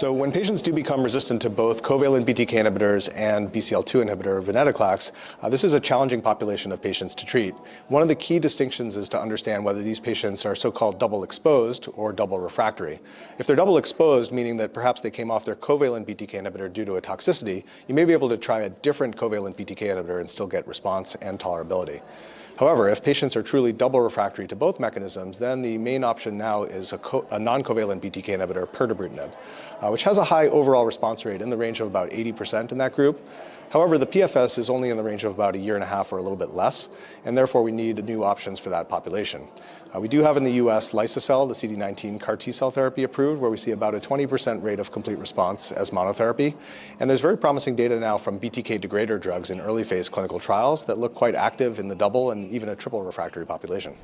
So when patients do become resistant to both covalent BTK inhibitors and BCL2 inhibitor venetoclax, this is a challenging population of patients to treat. One of the key distinctions is to understand whether these patients are so-called double exposed or double refractory. If they're double exposed, meaning that perhaps they came off their covalent BTK inhibitor due to a toxicity, you may be able to try a different covalent BTK inhibitor and still get response and tolerability. However, if patients are truly double refractory to both mechanisms, then the main option now is a non-covalent BTK inhibitor, pirtobrutinib, which has a high overall response rate in the range of about 80% in that group. However, the PFS is only in the range of about 1.5 years or a little bit less, and therefore we need new options for that population. We do have in the US Liso-cel, the CD19 CAR T-cell therapy approved, where we see about a 20% rate of complete response as monotherapy. And there's very promising data now from BTK degrader drugs in early phase clinical trials that look quite active in the double and even a triple refractory population.